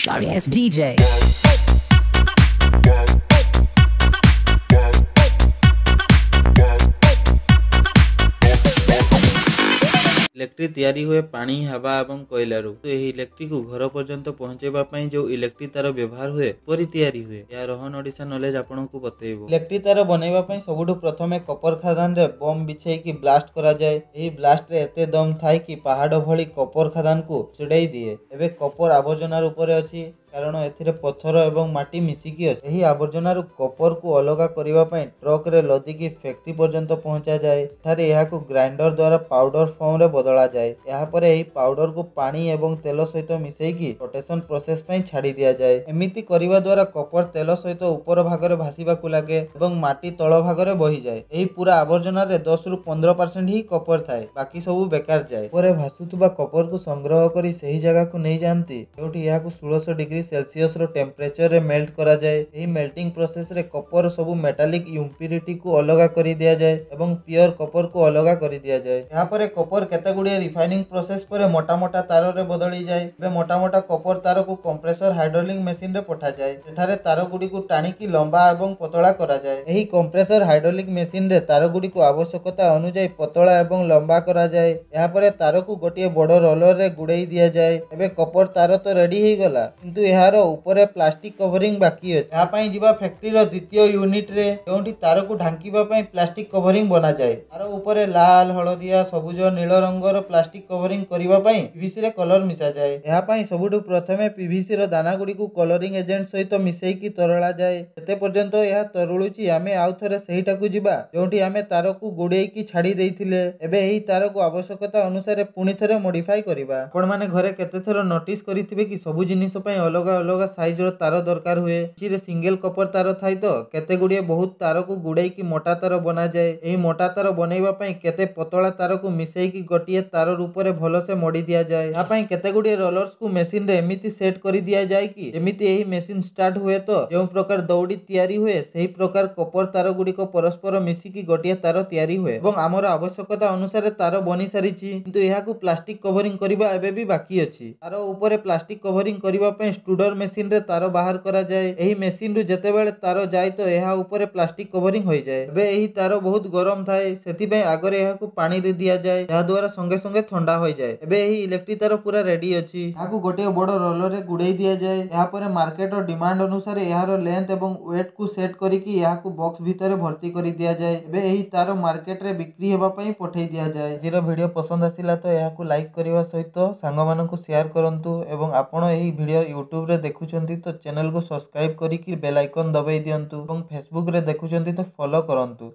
Sorry ass DJ. Electric तैयारी हुए पानी हवा और कोयलू तो यही इलेक्ट्रिक को घर पर्यंत पहुंचाइबा जो इलेक्ट्रिक तार व्यवहार हुए परी तैयारी हुए या रोहन ओडिशा नॉलेज आपको बतैबो। इलेक्ट्रिक तार बनैबा सबुठु प्रथमे कपर खादान रे बम बिछेकी ब्लास्ट करा जाए। एही ब्लास्ट रे एते दम थाए कि पहाड़ भली कपर खादान को छुड़ाई दिए। एबे कपर आवर्जनार उपरे अछि कारण एथिरे पत्थर एवं माटी मिसिकी अछि। एही आवर्जनार कपर को अलगा करिबा पई ट्रक रे लदिकी फैक्ट्री पर्यंत पहुंचा जाए। एठारे एहाकु ग्राइंडर द्वारा पाउडर फॉर्म रे बदला जाए। यहाँ पर एही पाउडर को पानी एवं तेल सहित मिसेकी रोटेशन प्रोसेस पई छाड़ी दिया जाए। एमिति करिबा द्वारा कपर तेल सहित ऊपर भाग रे भासीबाकु लागे एवं माटी तळ भाग रे बही जाए। एही पूरा आवर्जना रे 10 रु 15% ही कपर थाए, बाकी सब बेकार जाए। ऊपर भासुतुबा कपर को संग्रह करी सही जगह को नहीं जानती जोठी याकु 1600 डिग्री सेल्सियस रो टेम्परेचर रे मेल्ट करा जाए। एही मेल्टिंग प्रोसेस रे कपर सब मेटालिक इम्प्यूरिटी को अलगा करी दिया जाए एवं प्योर कपर को अलगा करी दिया जाए। यहाँ पर कपर केते गुड़िया रिफाइनिंग प्रोसेस पर मोटा मोटा तार रे बदली जाए। एबे मोटा मोटा कपर तार को कंप्रेसर हाइड्रोलिक मशीन रे पठा जाए। एठारे तार गुडी को टाणी की लंबा एवं पतला करा जाए। एही कंप्रेसर हाइड्रोलिक मशीन रे तार गुडी को आवश्यकता अनुसार पतला एवं लंबा करा जाए। यहाँ पर तार को गोटे बड़ रोलर रे गुड़ाई दिया जाए। एबे कपर तार तो रेडी ही गला किंतु यार ऊपर प्लास्टिक कवरिंग बाकी अछि। यहाँ पई जिबा फैक्ट्री रो द्वितीय यूनिट रे जोंठी तार को ढांकीबा पई प्लास्टिक कवरिंग बना जाए। तार ऊपर लाल हळदिया सबुज नील रंगर प्लास्टिक कवरिंग करिबा पई पीवीसी रे कलर मिसा जाए। यहाँ पई सबुठु प्रथमे पीवीसी रो दाना गुडी को कलरिंग एजेंट सहित मिसेकी तरळा जाए। एते पर्यंत यह तरुळुची आमे आउ थरे सेहीटा को जिबा जोंठी आमे तार को गुडेकी छाड़ी देइथिले। एबे एही तार को आवश्यकता अनुसार पुणी थरे मॉडिफाई करिबा। आपण माने घरे केते थर नोटिस करिथिबे कि सबु जिनिस पई अलगा अलगा साइज रो तार दरकार हुए। किछि सिंगल कपर तार थाई तो केते गुडिये बहुत तार को गुडेकी मोटा तार बना जाए। एही मोटा तार बनैबा पई केते पतला तार को मिसेकी गोटिए तार रूपरे भलो से मोड़ी दिया जाए। या पई केते गुडिये रोलर्स को मशीन रे एमिति सेट करी दिया जाए कि एमिति एही मशीन स्टार्ट हुए तो जो प्रकार दौड़ी तैयारी हुए सही प्रकार कपर तार गुडी को परस्पर मिसिकी गोटिए तार तैयारी हुए एवं आमर आवश्यकता अनुसार तार बनी सारिछि किंतु एहाकु प्लास्टिक कवरिंग करिबा एबे भी बाकी अछि। तार ऊपर प्लास्टिक कवरिंग करिबा पई स्टूडर मशीन रे तार बाहर करा जाए। एही मशीन रु जेतेबेले तार जाय तो एहा ऊपर प्लास्टिक कवरिंग होई जाए। एबे एही तार बहुत गरम थाए सेति पई आगरे एहाकु पानी रे दिया जाए जा द्वारा संगे संगे ठंडा होई जाए। एबे एही इलेक्ट्रिक तार पूरा रेडी अछि। आगु गोटे बड़ रोलर रे गुडै दिया जाए। या पर मार्केट रो डिमांड अनुसार एहारो लेंथ एवं वेट को सेट करी कि एहाकु बॉक्स भीतर भर्ती करी दिया जाए। एबे एही तार मार्केट रे बिक्री हेबा पई पठै दिया जाए। जेरो वीडियो पसंद आसिला तो एहाकु लाइक करिवा सहित सांग मानकु शेयर करंतु एवं आपण एही वीडियो YouTube रे देखुचंती तो चैनल को सब्सक्राइब करी कि बेल आइकन दबाई दियंतु एवं Facebook रे देखुचंती तो फॉलो करंतु।